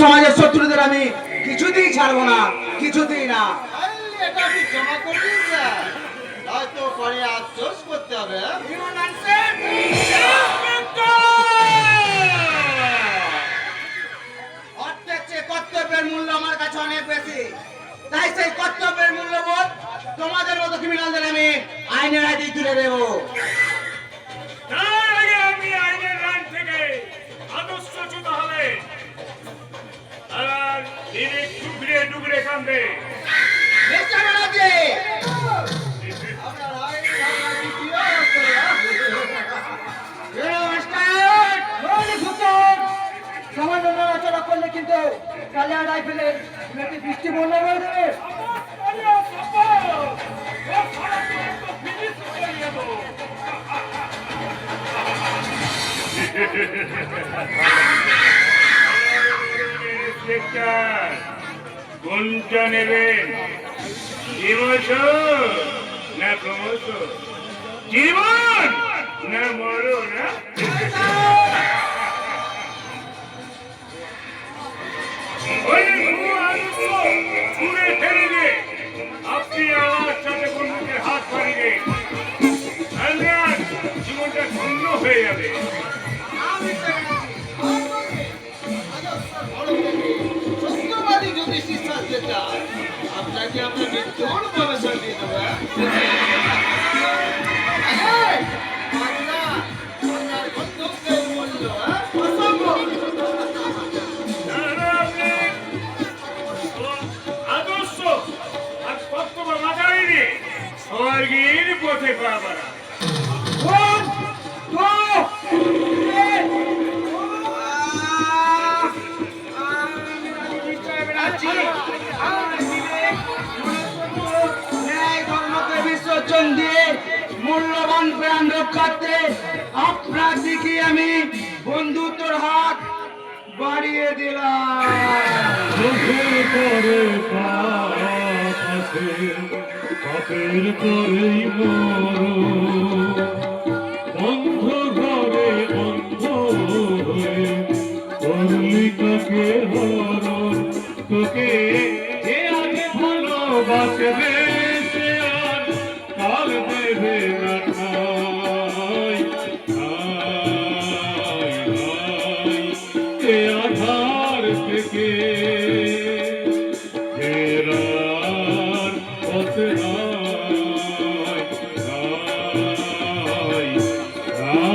সমাজের শত্রুদের আমি কিছুতেই ছাড়বো না, কিছুতেই না। এটা আপনি জমা করবেন স্যার, নয়তো পরে আফসোস করতে হবে। অর্থের চেয়ে কর্তব্যের মূল্য আমার কাছে অনেক বেশি, তাই সেই কর্তব্যের মূল্যবোধ তোমাদের মতো ক্রিমিনালদের আমি আইনের হাতেই তুলে দেবো। তার আগে আমি আইনের লাইন থেকে আদর্শচ্যুত হলে আর ডিরেক্ট ডুগরে ডুগরে কান্দে। মিস্টার ব্যানার্জি, আপনার আইন ধারণা দ্বিতীয় সামান্য নড়াচড়া করলে কিন্তু কালিয়া রাইফেলের নাকি বৃষ্টি বন্যা হয়ে যাবে। কোনটা নেবেন, ডিমোশন না প্রমোশন, জীবন না মরণ? আপনি আমার সাথে বন্ধুকে হাত পাড়িয়ে জীবনটা ধন্য হয়ে যাবে। সত্যবাদী যদি শিক্ষার্থী চায় আপনাকে আপনার মৃত্যুর প্রবেশন দিয়ে দেবো। আপনার কর্তব্যের মূল্য অসম্ভব। আদর্শ আর কর্তব্য মাথায় নিয়ে স্বর্গের পথে পা বাড়া। বিসর্জন দিয়ে মূল্যবান প্রাণ রক্ষার্থে আপনার দিকে আমি বন্ধুত্বর হাত বাড়িয়ে দিলাম। চোখের পরে পাপের করেই বন্ধ ঘরে বন্ধ হয়ে করলি কাকে হরণ, তোকে যে আগে ভালোবাসবে সে আর কাল দেবে না ঠাঁই। এ আধার থেকে ফেরার পথ নাই, নাই, নাই।